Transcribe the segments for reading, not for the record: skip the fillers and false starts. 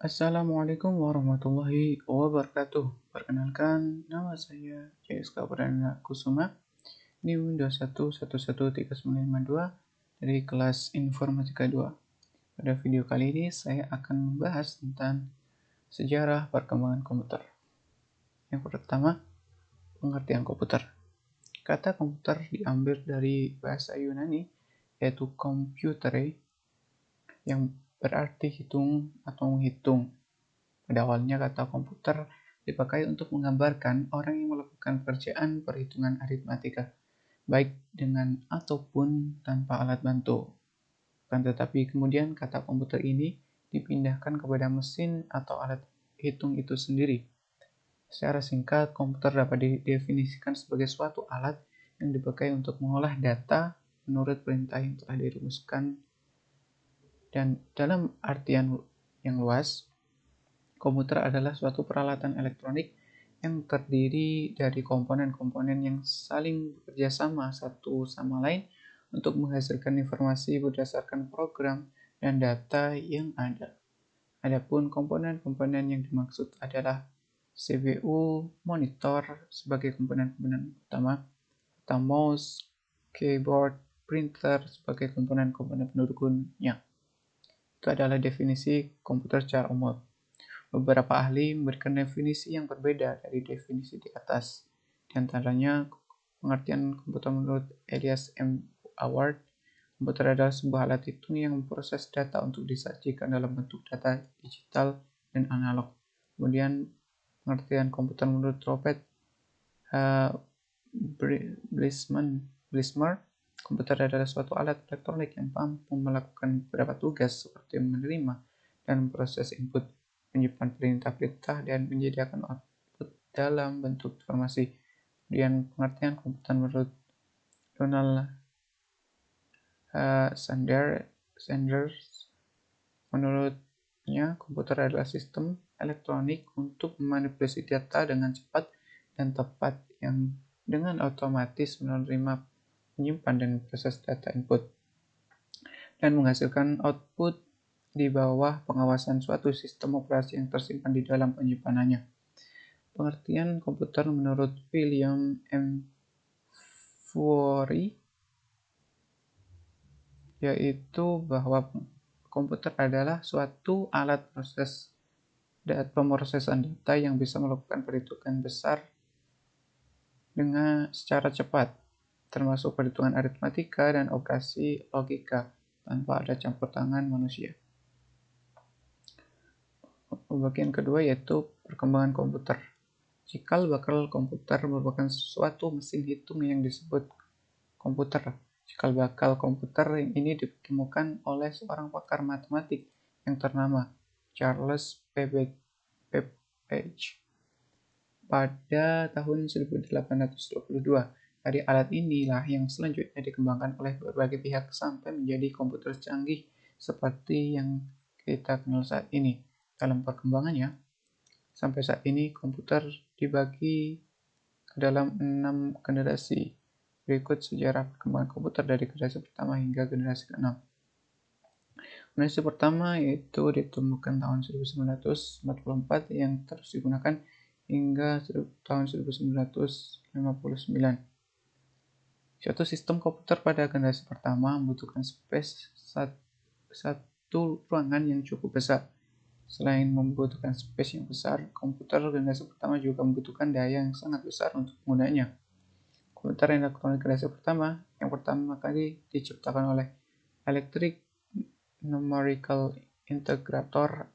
Assalamualaikum warahmatullahi wabarakatuh. Perkenalkan, nama saya JSK Pradana Kusuma, NIM 2111392 dari kelas Informatika 2. Pada video kali ini saya akan membahas tentang sejarah perkembangan komputer. Yang pertama, pengertian komputer. Kata komputer diambil dari bahasa Yunani, yaitu computere, yang berarti hitung atau menghitung. Pada awalnya kata komputer dipakai untuk menggambarkan orang yang melakukan pekerjaan perhitungan aritmatika, baik dengan ataupun tanpa alat bantu. Akan tetapi kemudian kata komputer ini dipindahkan kepada mesin atau alat hitung itu sendiri. Secara singkat, komputer dapat didefinisikan sebagai suatu alat yang dipakai untuk mengolah data menurut perintah yang telah dirumuskan. Dan dalam artian yang luas, komputer adalah suatu peralatan elektronik yang terdiri dari komponen-komponen yang saling bekerja sama satu sama lain untuk menghasilkan informasi berdasarkan program dan data yang ada. Adapun komponen-komponen yang dimaksud adalah CPU, monitor sebagai komponen-komponen utama, atau mouse, keyboard, printer sebagai komponen-komponen pendukungnya. Itu adalah definisi komputer secara umum. Beberapa ahli memberikan definisi yang berbeda dari definisi di atas. Di antaranya, pengertian komputer menurut Elias M. Award, komputer adalah sebuah alat hitung yang memproses data untuk disajikan dalam bentuk data digital dan analog. Kemudian, pengertian komputer menurut Robert Blismer, komputer adalah suatu alat elektronik yang mampu melakukan beberapa tugas seperti menerima dan memproses input, menyimpan perintah-perintah, dan menyediakan output dalam bentuk informasi. Kemudian pengertian komputer menurut Donald Sanders, menurutnya komputer adalah sistem elektronik untuk memanipulasi data dengan cepat dan tepat yang dengan otomatis menerima, menyimpan, dan proses data input, dan menghasilkan output di bawah pengawasan suatu sistem operasi yang tersimpan di dalam penyimpanannya. Pengertian komputer menurut William M. Furey yaitu bahwa komputer adalah suatu alat pemrosesan data yang bisa melakukan perhitungan besar secara cepat, termasuk perhitungan aritmatika dan operasi logika tanpa ada campur tangan manusia. Bagian kedua yaitu perkembangan komputer. Cikal bakal komputer merupakan suatu mesin hitung yang disebut komputer. Cikal bakal komputer ini ditemukan oleh seorang pakar matematik yang ternama, Charles Babbage, pada tahun 1822. Dari alat inilah yang selanjutnya dikembangkan oleh berbagai pihak sampai menjadi komputer canggih seperti yang kita kenal saat ini. Dalam perkembangannya, sampai saat ini komputer dibagi ke dalam 6 generasi. Berikut sejarah perkembangan komputer dari generasi pertama hingga generasi ke-6. Generasi pertama yaitu ditemukan tahun 1944 yang terus digunakan hingga tahun 1959. Suatu sistem komputer pada generasi pertama membutuhkan space satu ruangan yang cukup besar. Selain membutuhkan space yang besar, komputer generasi pertama juga membutuhkan daya yang sangat besar untuk penggunanya. Komputer elektronik generasi pertama yang pertama kali diciptakan oleh Electric Numerical Integrator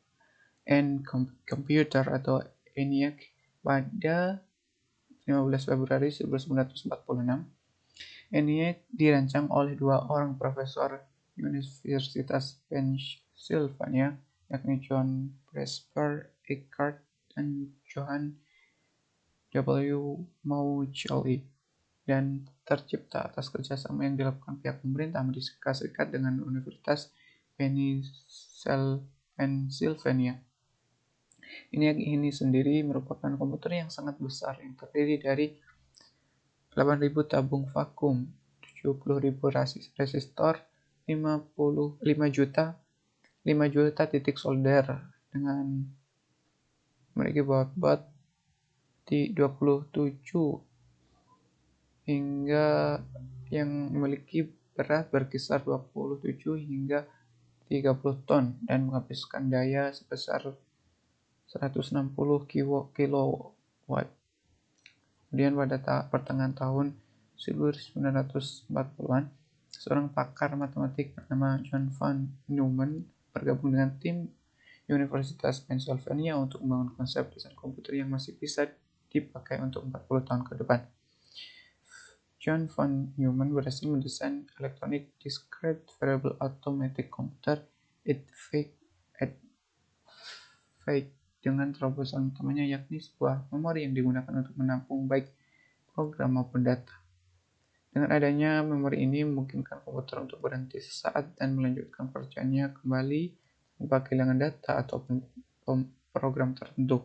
and Computer atau ENIAC pada 15 Februari 1946. ENIAC dirancang oleh dua orang profesor Universitas Pennsylvania, yakni John Presper Eckert dan Johann W. Mauchly, dan tercipta atas kerjasama yang dilakukan pihak pemerintah Amerika Serikat dengan Universitas Pennsylvania. Ini sendiri merupakan komputer yang sangat besar yang terdiri dari 8.000 tabung vakum, 70.000 resistor, 5 juta titik solder, dengan memiliki bobot di 27 hingga yang memiliki berat berkisar 27 hingga 30 ton dan menghabiskan daya sebesar 160 kilowatt. Kemudian pada pertengahan tahun 1940-an, seorang pakar matematik bernama John von Neumann bergabung dengan tim Universitas Pennsylvania untuk membangun konsep desain komputer yang masih bisa dipakai untuk 40 tahun ke depan. John von Neumann berhasil mendesain Electronic Discrete Variable Automatic Computer (EDVAC) dengan terobosan utamanya yakni sebuah memori yang digunakan untuk menampung baik program maupun data. Dengan adanya memori ini memungkinkan komputer untuk berhenti sesaat dan melanjutkan pekerjaannya kembali tanpa kehilangan data atau program tertentu.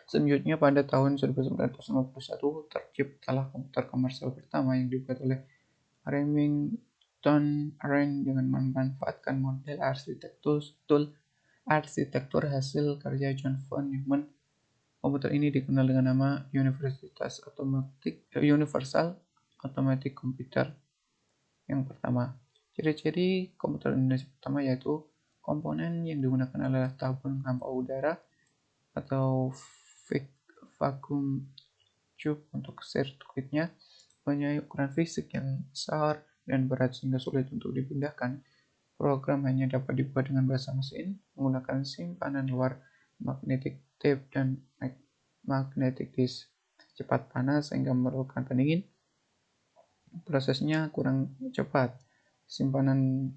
Selanjutnya pada tahun 1951 terciptalah komputer komersial pertama yang dibuat oleh Remington Rand dengan memanfaatkan model arsitektur hasil karya John von Neumann. Komputer ini dikenal dengan nama Universal Automatic Computer yang pertama. Ciri-ciri komputer Indonesia pertama yaitu komponen yang digunakan adalah tabung hampa udara atau vacuum tube untuk sirkuitnya, mempunyai ukuran fisik yang besar dan berat sehingga sulit untuk dipindahkan. Program hanya dapat dibuat dengan bahasa mesin, menggunakan simpanan luar, magnetic tape, dan magnetic disk. Cepat panas sehingga memerlukan pendingin. Prosesnya kurang cepat. Simpanan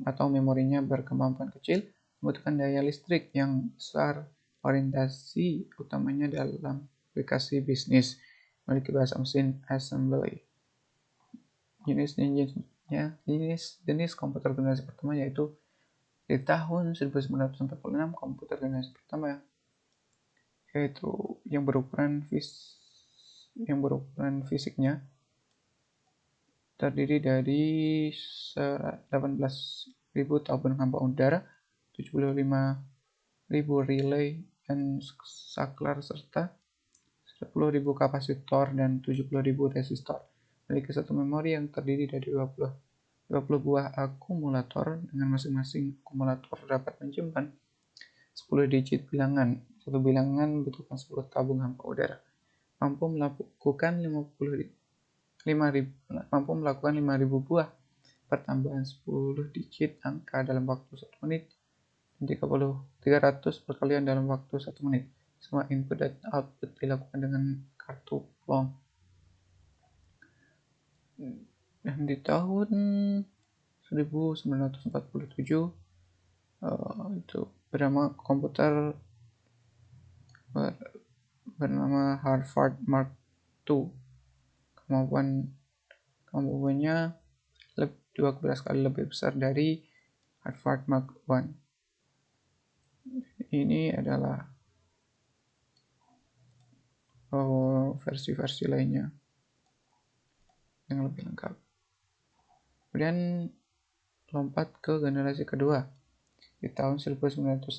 atau memorinya berkemampuan kecil, membutuhkan daya listrik yang besar. Orientasi utamanya dalam aplikasi bisnis, memiliki bahasa mesin assembly. Jenis komputer generasi pertama yaitu di tahun 1946 komputer generasi pertama yaitu yang berukuran fisiknya terdiri dari 18.000 tabung hampa udara, 75.000 relay dan saklar serta 10.000 kapasitor dan 70.000 resistor. Memiliki satu memori yang terdiri dari 20 buah akumulator dengan masing-masing akumulator dapat menyimpan 10 digit bilangan. Satu bilangan membutuhkan 10 tabung hampa udara. Mampu melakukan 5.000 buah pertambahan 10 digit angka dalam waktu 1 menit dan 300 perkalian dalam waktu 1 menit. Semua input dan output dilakukan dengan kartu plong. Dan di tahun 1947 itu komputer bernama Harvard Mark II. Kemampuannya 12 kali lebih besar dari Harvard Mark I. Ini adalah versi-versi lainnya yang lebih lengkap. Kemudian lompat ke generasi kedua di tahun 1960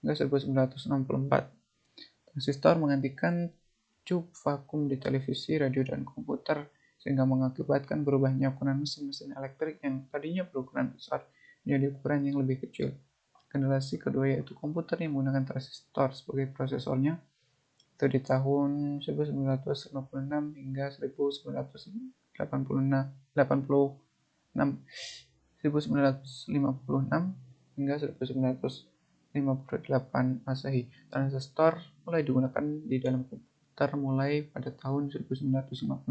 hingga 1964. Transistor menggantikan cup vakum di televisi, radio, dan komputer sehingga mengakibatkan berubahnya ukuran mesin-mesin elektrik yang tadinya berukuran besar menjadi ukuran yang lebih kecil. Generasi kedua yaitu komputer yang menggunakan transistor sebagai prosesornya, itu di tahun 1956 hingga 1956 hingga 1958 Masehi. Transistor mulai digunakan di dalam komputer mulai pada tahun 1956.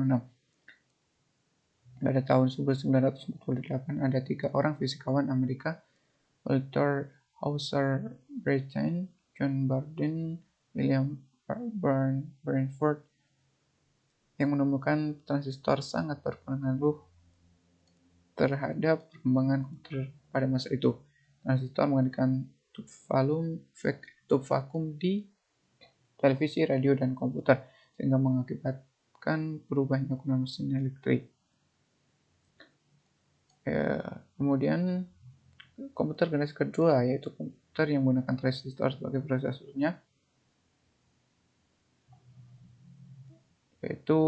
Pada tahun 1948 ada 3 orang fisikawan Amerika, Walter Hauser Brattain, John Bardeen, William Bradford, yang menemukan transistor sangat berpengaruh terhadap perkembangan komputer pada masa itu. Transistor menggantikan tub vakum di televisi, radio, dan komputer sehingga mengakibatkan berubahnya ukuran mesin elektrik. Kemudian komputer generasi kedua yaitu komputer yang menggunakan transistor sebagai prosesornya, yaitu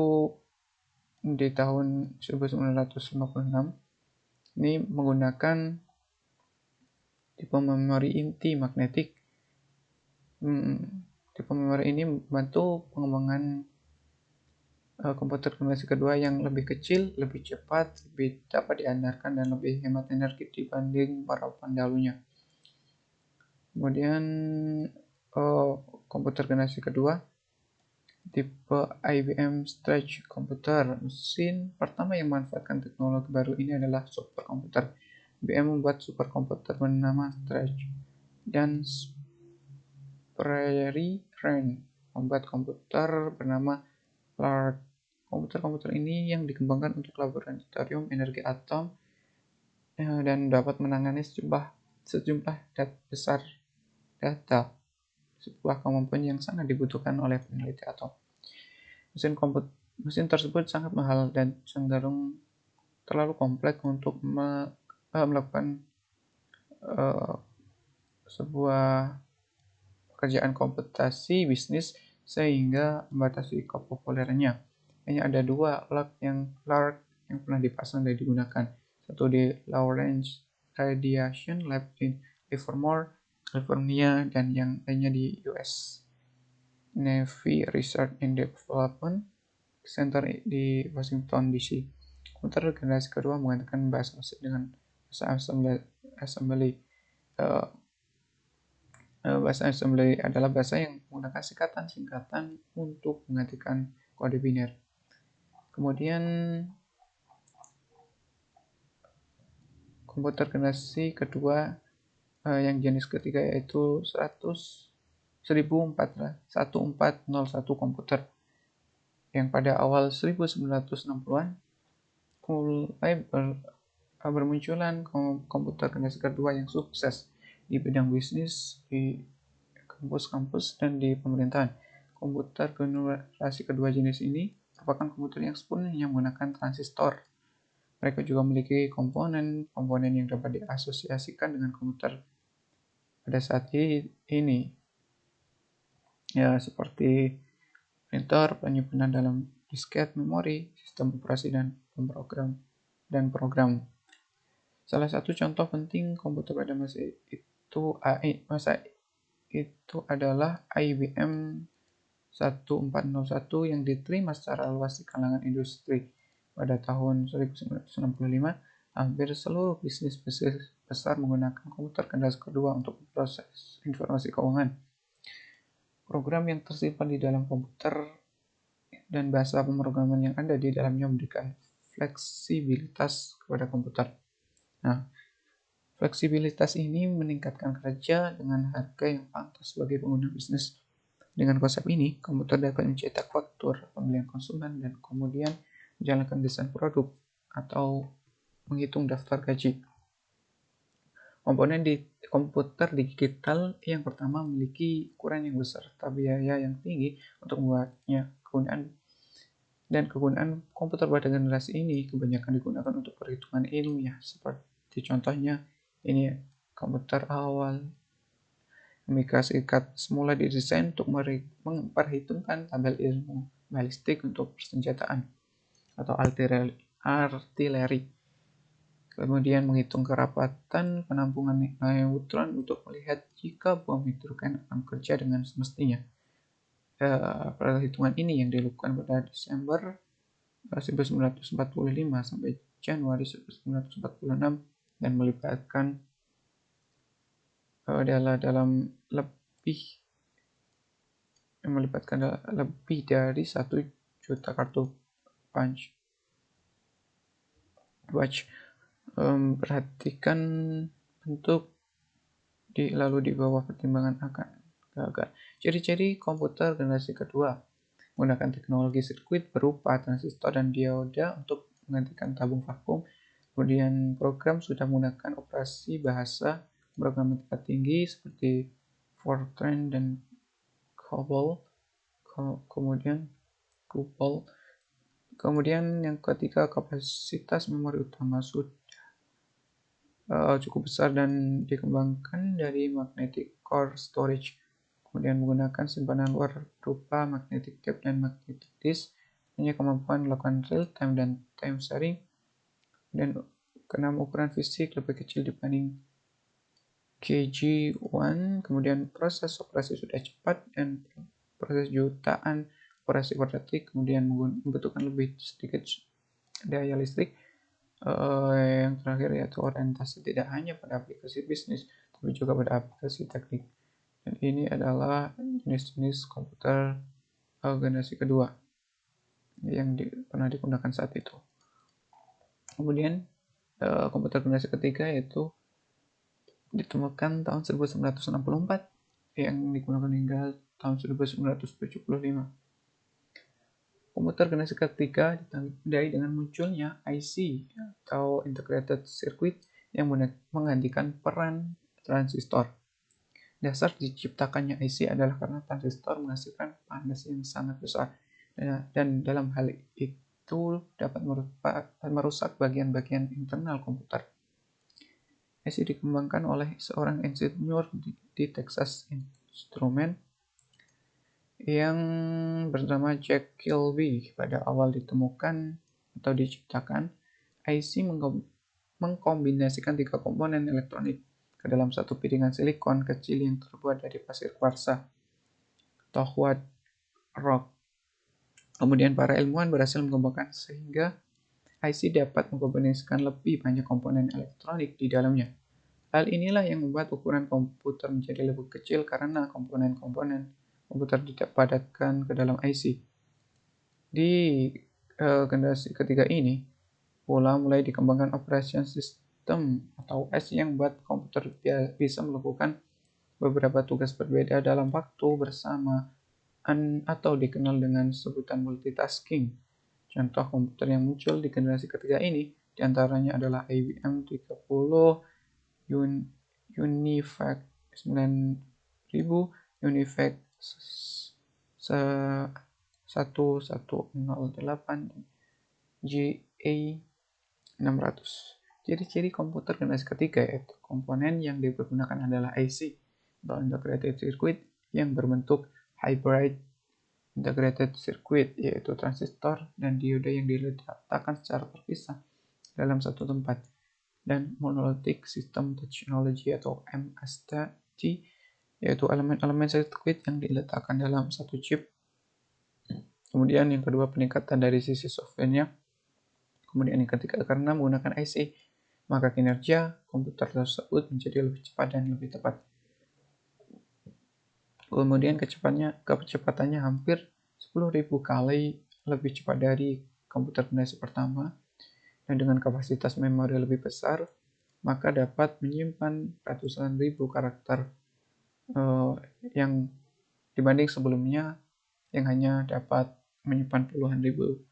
di tahun 1956 ini menggunakan tipe memori inti magnetik. Tipe memori ini membantu pengembangan komputer generasi kedua yang lebih kecil, lebih cepat, lebih dapat diandalkan, dan lebih hemat energi dibanding para pendahulunya. Kemudian komputer generasi kedua tipe IBM Stretch komputer. Mesin pertama yang memanfaatkan teknologi baru ini adalah superkomputer. IBM membuat superkomputer bernama Stretch, dan Prairie Rain membuat komputer bernama Lark. Komputer-komputer ini yang dikembangkan untuk laboratorium energi atom dan dapat menangani sejumlah besar data, sebuah kemampuan yang sangat dibutuhkan oleh peneliti atom. Mesin tersebut sangat mahal dan cenderung terlalu kompleks untuk melakukan sebuah pekerjaan komputasi bisnis, sehingga membatasi kepopulerannya. Hanya ada 2 Lark yang pernah dipasang dan digunakan, satu di Lawrence Radiation Lab di Livermore, California, dan yang lainnya di US Navy Research and Development Center di Washington DC. Komputer generasi kedua menggunakan bahasa mesin dengan bahasa assembly. Bahasa assembly adalah bahasa yang menggunakan singkatan-singkatan untuk menggantikan kode biner. Kemudian komputer generasi kedua yang jenis ketiga yaitu 1401 komputer yang pada awal 1960-an mulai bermunculan komputer generasi kedua yang sukses di bidang bisnis, di kampus-kampus, dan di pemerintahan. Komputer generasi kedua jenis ini merupakan komputer yang sepenuhnya menggunakan transistor. Mereka juga memiliki komponen yang dapat diasosiasikan dengan komputer pada saat ini, ya, seperti printer, penyimpanan dalam disket, memori, sistem operasi, dan program. Salah satu contoh penting komputer pada masa itu adalah IBM 1401 yang diterima secara luas di kalangan industri. Pada tahun 1965, hampir seluruh bisnis besar menggunakan komputer generasi kedua untuk proses informasi keuangan. Program yang tersimpan di dalam komputer dan bahasa pemrograman yang ada di dalamnya memberikan fleksibilitas kepada komputer. Nah, fleksibilitas ini meningkatkan kerja dengan harga yang pantas bagi pengguna bisnis. Dengan konsep ini, komputer dapat mencetak faktur pembelian konsumen dan kemudian menjalankan desain produk atau menghitung daftar gaji. Komponen di komputer digital yang pertama memiliki ukuran yang besar serta biaya yang tinggi untuk membuatnya. Kegunaan komputer pada generasi ini kebanyakan digunakan untuk perhitungan ilmiah, seperti contohnya ini komputer awal Amerika Serikat semula didesain untuk memperhitungkan tabel ilmu balistik untuk persenjataan atau artileri. Kemudian menghitung kerapatan penampungan neutron untuk melihat jika bom hidrogen akan bekerja dengan semestinya. Perhitungan ini yang dilakukan pada Desember 1945 sampai Januari 1946 dan melibatkan lebih dari 1 juta kartu punch. Perhatikan bentuk lalu di bawah pertimbangan akan gagal. Ciri-ciri komputer generasi kedua menggunakan teknologi sirkuit berupa transistor dan dioda untuk menggantikan tabung vakum. Kemudian program sudah menggunakan operasi bahasa pemrograman tingkat tinggi seperti Fortran dan COBOL. Kemudian yang ketiga, kapasitas memori utama sudah cukup besar dan dikembangkan dari magnetic core storage, kemudian menggunakan simpanan luar berupa magnetic tape dan magnetic disk, punya kemampuan melakukan real time dan time sharing, dan karena ukuran fisik lebih kecil dibanding KG-1, kemudian proses operasi sudah cepat dan proses jutaan operasi per detik, kemudian membutuhkan lebih sedikit daya listrik. Yang terakhir yaitu orientasi tidak hanya pada aplikasi bisnis, tapi juga pada aplikasi teknik. Dan ini adalah jenis-jenis komputer generasi kedua yang pernah digunakan saat itu. Kemudian komputer generasi ketiga yaitu ditemukan tahun 1964 yang digunakan hingga tahun 1975. Komputer generasi ketiga ditandai dengan munculnya IC atau Integrated Circuit yang menggantikan peran transistor. Dasar diciptakannya IC adalah karena transistor menghasilkan panas yang sangat besar, dan dalam hal itu dapat merusak bagian-bagian internal komputer. IC dikembangkan oleh seorang insinyur di Texas Instruments yang bernama Jack Kilby. Pada awal ditemukan atau diciptakan, IC mengkombinasikan 3 komponen elektronik ke dalam satu piringan silikon kecil yang terbuat dari pasir kuarsa atau white rock. Kemudian para ilmuwan berhasil mengembangkan sehingga IC dapat mengkombinasikan lebih banyak komponen elektronik di dalamnya. Hal inilah yang membuat ukuran komputer menjadi lebih kecil karena komponen-komponen komputer dipadatkan ke dalam IC. Di generasi ketiga ini pula mulai dikembangkan operation system atau OS yang membuat komputer bisa melakukan beberapa tugas berbeda dalam waktu bersamaan atau dikenal dengan sebutan multitasking. Contoh komputer yang muncul di generasi ketiga ini diantaranya adalah IBM 30, UNIVAC 9000, UNIVAC 1108, GA600. Ciri-ciri komputer generasi ketiga yaitu komponen yang digunakan adalah IC atau Integrated Circuit yang berbentuk hybrid integrated circuit, yaitu transistor dan dioda yang diletakkan secara terpisah dalam satu tempat, dan monolithic system technology atau MST, yaitu elemen-elemen sirkuit yang diletakkan dalam satu chip. Kemudian yang kedua, peningkatan dari sisi softwarenya. Kemudian yang ketiga, karena menggunakan IC, maka kinerja komputer tersebut menjadi lebih cepat dan lebih tepat. Kemudian kecepatannya hampir 10.000 kali lebih cepat dari komputer generasi pertama, dan dengan kapasitas memori lebih besar, maka dapat menyimpan ratusan ribu karakter yang dibanding sebelumnya yang hanya dapat menyimpan puluhan ribu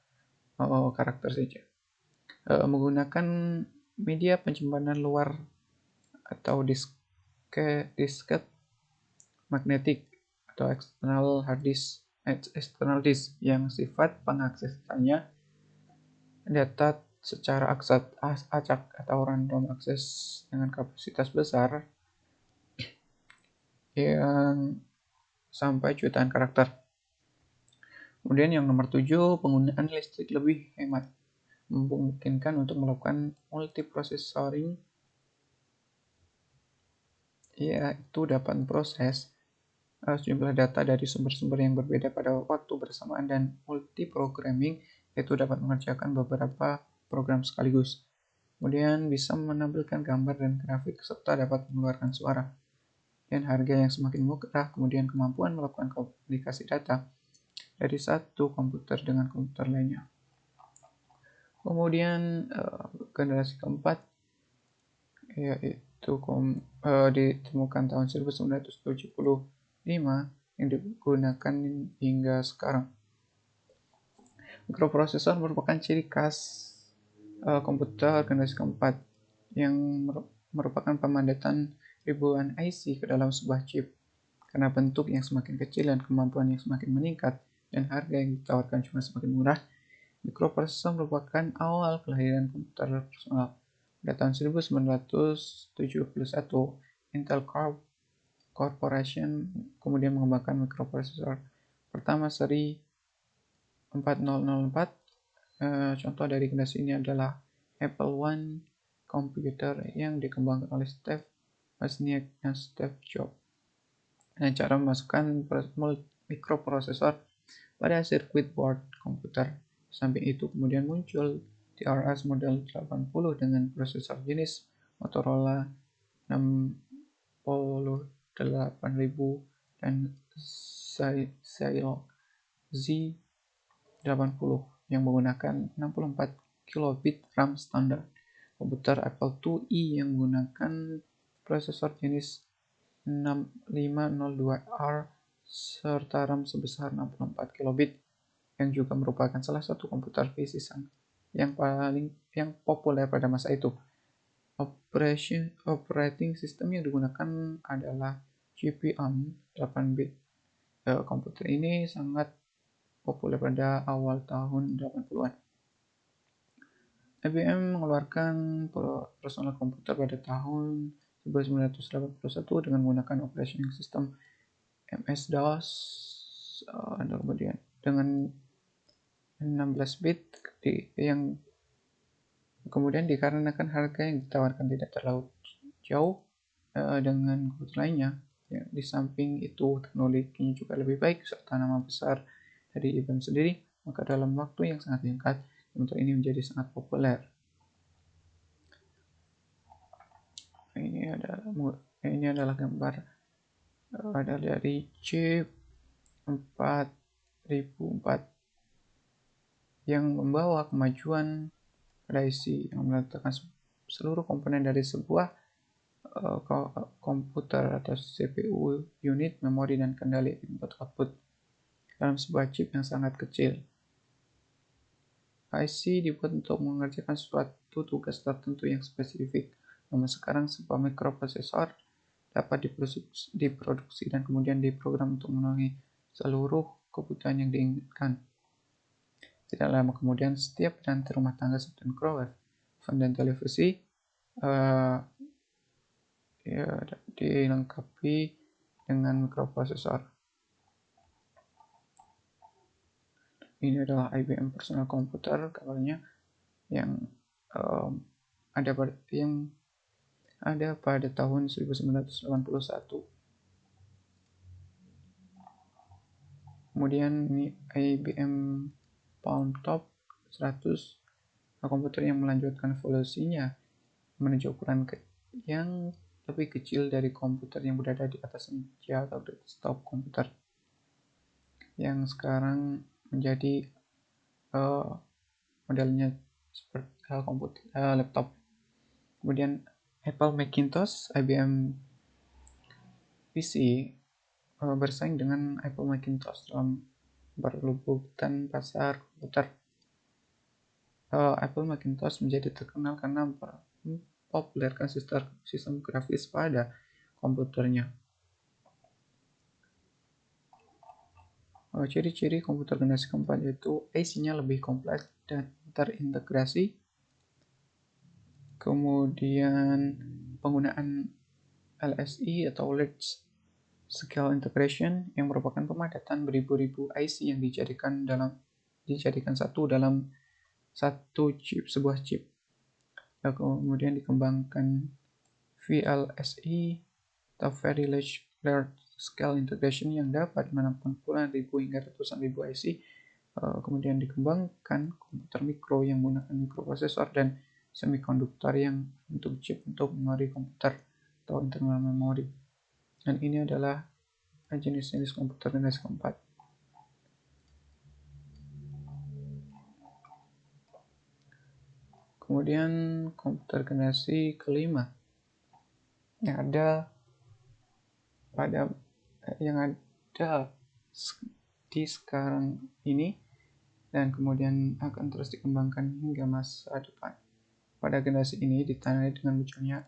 karakter saja. Menggunakan media penyimpanan luar atau disket magnetik atau external disk yang sifat pengaksesannya data secara acak atau random access dengan kapasitas besar yang sampai jutaan karakter. Kemudian yang nomor 7, penggunaan listrik lebih hemat memungkinkan untuk melakukan multiprocessing, yaitu dapat memproses sejumlah data dari sumber-sumber yang berbeda pada waktu bersamaan, dan multiprogramming, yaitu dapat mengerjakan beberapa program sekaligus. Kemudian bisa menampilkan gambar dan grafik serta dapat mengeluarkan suara. Dan harga yang semakin murah, kemudian kemampuan melakukan komunikasi data dari satu komputer dengan komputer lainnya. Kemudian generasi keempat yaitu ditemukan tahun 1975 yang digunakan hingga sekarang. Mikroprosesor merupakan ciri khas komputer generasi keempat yang merupakan pemandatan ribuan IC ke dalam sebuah chip. Karena bentuk yang semakin kecil dan kemampuan yang semakin meningkat dan harga yang ditawarkan juga semakin murah, mikroprosesor merupakan awal kelahiran komputer personal. Pada tahun 1971, Intel Corporation kemudian mengembangkan mikroprosesor pertama seri 4004. Contoh dari generasi ini adalah Apple I komputer yang dikembangkan oleh Steve Wozniak dan Steve Jobs dengan cara memasukkan mikroprosesor pada sirkuit board komputer. Samping itu kemudian muncul TRS model 80 dengan prosesor jenis Motorola 68000 dan Xiaomi Z80 yang menggunakan 64 kilobit RAM standar. Komputer Apple IIe yang menggunakan prosesor jenis 6502R serta RAM sebesar 64 kilobit yang juga merupakan salah satu komputer PC yang populer pada masa itu. Operating system yang digunakan adalah GPM 8-bit. Komputer ini sangat populer pada awal tahun 80-an. IBM mengeluarkan personal komputer pada tahun 1981 dengan menggunakan operating system MS-DOS, kemudian dengan 16 bit yang kemudian dikarenakan harga yang ditawarkan tidak terlalu jauh dengan komputer lainnya. Ya, di samping itu teknologinya juga lebih baik serta nama besar dari IBM sendiri, maka dalam waktu yang sangat singkat komputer ini menjadi sangat populer. Ini adalah gambar ada dari chip 4004 yang membawa kemajuan pada IC yang meletakkan seluruh komponen dari sebuah komputer atau CPU, unit, memori, dan kendali input-output dalam sebuah chip yang sangat kecil. IC dibuat untuk mengerjakan suatu tugas tertentu yang spesifik. Namun sekarang sebuah mikroprosesor dapat diproduksi dan kemudian diprogram untuk memenuhi seluruh kebutuhan yang diinginkan. Tidak lama kemudian, setiap penanti rumah tangga seperti microwave, oven, dan televisi dilengkapi dengan mikroprosesor. Ini adalah IBM personal computer kabarnya yang ada pada tahun 1981. Kemudian ini IBM Palmtop 100, komputer yang melanjutkan evolusinya menuju ukuran yang lebih kecil dari komputer yang berada di atas meja atau desktop komputer, yang sekarang menjadi modelnya seperti laptop. Kemudian Apple Macintosh, IBM PC bersaing dengan Apple Macintosh dalam perebutan pasar komputer. Apple Macintosh menjadi terkenal karena mempopulerkan sistem grafis pada komputernya. Ciri-ciri komputer generasi keempat yaitu IC-nya lebih kompleks dan terintegrasi. Kemudian penggunaan LSI atau Large Scale Integration yang merupakan pemadatan beribu-ribu IC yang dijadikan satu dalam satu chip, sebuah chip. Kemudian dikembangkan VLSI atau Very Large Scale Integration yang dapat menampung puluhan ribu hingga ratusan ribu IC. Kemudian dikembangkan komputer mikro yang menggunakan mikroprosesor dan semikonduktor yang untuk chip untuk memori komputer atau internal memory. Dan ini adalah jenis-jenis komputer generasi keempat. Kemudian komputer generasi kelima yang ada di sekarang ini dan kemudian akan terus dikembangkan hingga masa depan. Pada generasi ini ditandai dengan munculnya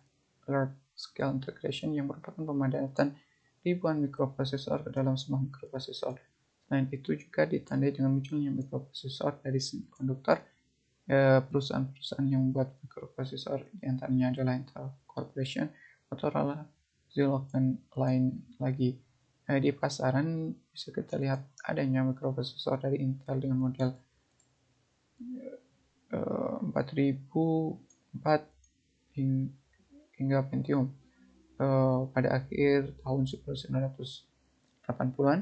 Large Scale Integration yang merupakan pemadatan ribuan mikroprosesor ke dalam sebuah mikroprosesor. Selain itu juga ditandai dengan munculnya mikroprosesor dari semikonduktor Perusahaan-perusahaan yang membuat mikroprosesor diantaranya adalah Intel Corporation, Motorola, Zillow, dan lain lagi. Di pasaran bisa kita lihat adanya mikroprosesor dari Intel dengan model 4004 hingga Pentium. Pada akhir tahun 1980-an,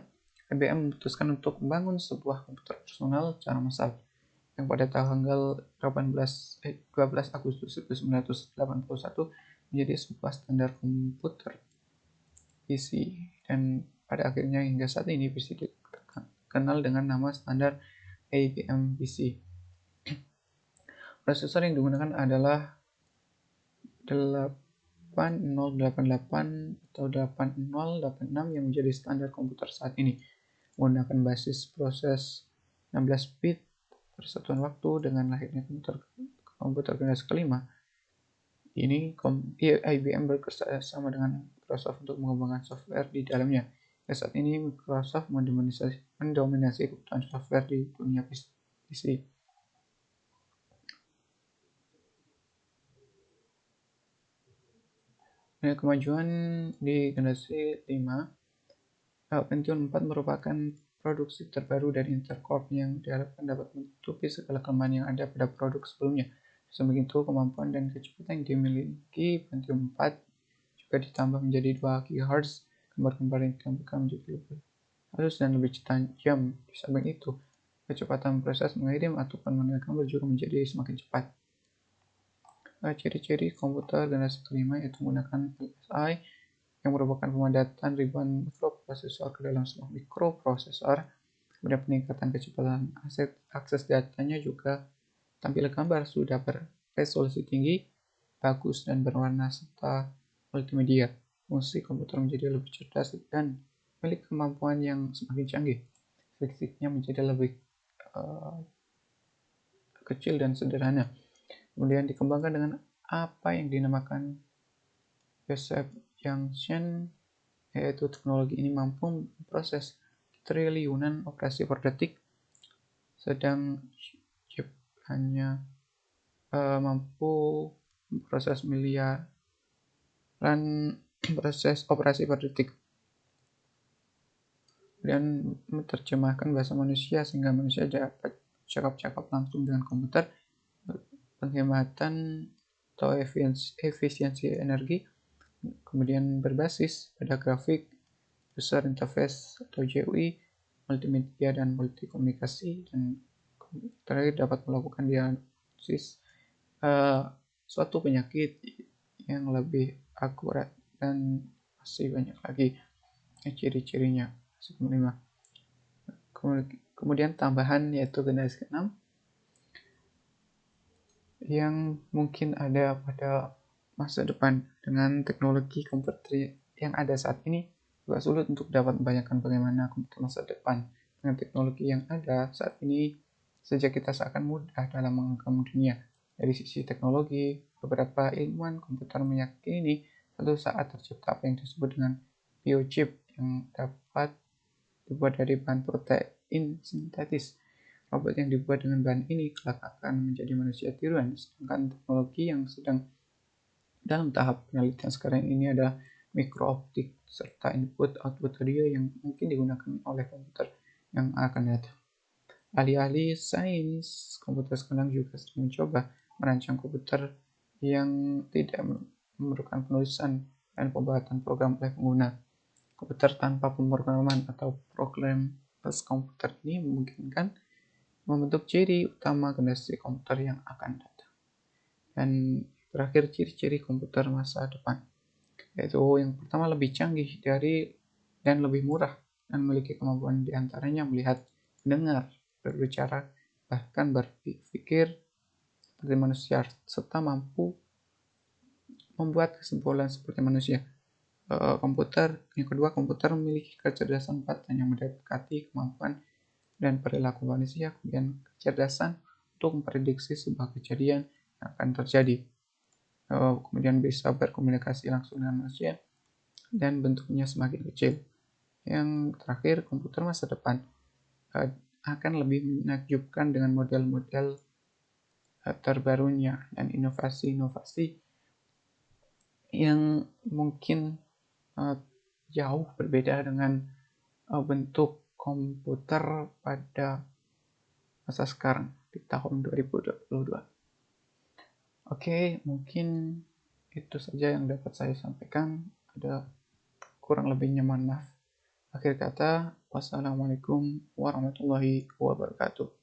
IBM memutuskan untuk membangun sebuah komputer personal secara massal yang pada tanggal 12 Agustus 1981 menjadi sebuah standar komputer PC, dan pada akhirnya hingga saat ini PC dikenal dengan nama standar IBM PC. Prosesor yang digunakan adalah 8088 atau 8086 yang menjadi standar komputer saat ini, menggunakan basis proses 16 bit persatuan waktu. Dengan lahirnya komputer generasi kelima ini, IBM bekerja sama dengan Microsoft untuk mengembangkan software di dalamnya. Saat ini Microsoft mendominasi kebutuhan software di dunia PC. Kemajuan di generasi 5, Pentium 4 merupakan produksi terbaru dari Intel Corp yang diharapkan dapat menutupi segala kelemahan yang ada pada produk sebelumnya. Selain itu, kemampuan dan kecepatan yang dimiliki Pentium 4 juga ditambah menjadi 2 GHz. Gambar-gambar yang ditampilkan menjadi lebih halus dan lebih tajam. Di samping itu, kecepatan proses mengirim ataupun menulis gambar juga menjadi semakin cepat. Ciri-ciri komputer generasi kelima yaitu menggunakan LSI yang merupakan pemadatan ribuan mikroprosesor ke dalam sebuah mikroprosesor. Kemudian peningkatan kecepatan akses datanya juga tampil gambar sudah beresolusi tinggi, bagus dan berwarna serta multimedia. Fungsi komputer menjadi lebih cerdas dan memiliki kemampuan yang semakin canggih. Fisiknya menjadi lebih kecil dan sederhana. Kemudian dikembangkan dengan apa yang dinamakan Joseph Junction, yaitu teknologi ini mampu memproses triliunan operasi per detik, sedang chip hanya mampu memproses miliaran proses operasi per detik. Kemudian menerjemahkan bahasa manusia sehingga manusia dapat cakap-cakap langsung dengan komputer. Penghematan atau efisiensi energi, kemudian berbasis pada grafik, user interface atau GUI, multimedia dan multikomunikasi, dan terakhir dapat melakukan diagnosis suatu penyakit yang lebih akurat, dan masih banyak lagi ciri-cirinya. Kemudian tambahan yaitu generasi ke-6 yang mungkin ada pada masa depan. Dengan teknologi komputer yang ada saat ini, juga sulit untuk dapat membayangkan bagaimana komputer masa depan. Dengan teknologi yang ada saat ini, sejak kita seakan mudah dalam menggenggam dunia. Dari sisi teknologi, beberapa ilmuwan komputer meyakini suatu saat tercipta apa yang disebut dengan biochip yang dapat dibuat dari bahan protein sintetis. Robot yang dibuat dengan bahan ini kelak akan menjadi manusia tiruan, sedangkan teknologi yang sedang dalam tahap penelitian sekarang ini adalah mikrooptik serta input-output radio yang mungkin digunakan oleh komputer yang akan datang. Ahli-ahli sains komputer sekarang juga sedang mencoba merancang komputer yang tidak memerlukan penulisan dan pembuatan program oleh pengguna. Komputer tanpa pemrograman atau programless komputer ini memungkinkan membentuk ciri utama generasi komputer yang akan datang. Dan terakhir, ciri-ciri komputer masa depan, yaitu yang pertama lebih canggih dari dan lebih murah, dan memiliki kemampuan diantaranya melihat, mendengar, berbicara, bahkan berpikir seperti manusia, serta mampu membuat kesimpulan seperti manusia. Yang kedua, komputer memiliki kecerdasan buatan yang mendekati kemampuan dan perilaku manusia, kemudian kecerdasan untuk memprediksi sebuah kejadian yang akan terjadi, kemudian bisa berkomunikasi langsung dengan manusia, dan bentuknya semakin kecil. Yang terakhir, komputer masa depan akan lebih menakjubkan dengan model-model terbarunya dan inovasi-inovasi yang mungkin jauh berbeda dengan bentuk komputer pada masa sekarang di tahun 2022. Oke, mungkin itu saja yang dapat saya sampaikan. Ada kurang lebihnya mohon maaf. Akhir kata, wassalamualaikum warahmatullahi wabarakatuh.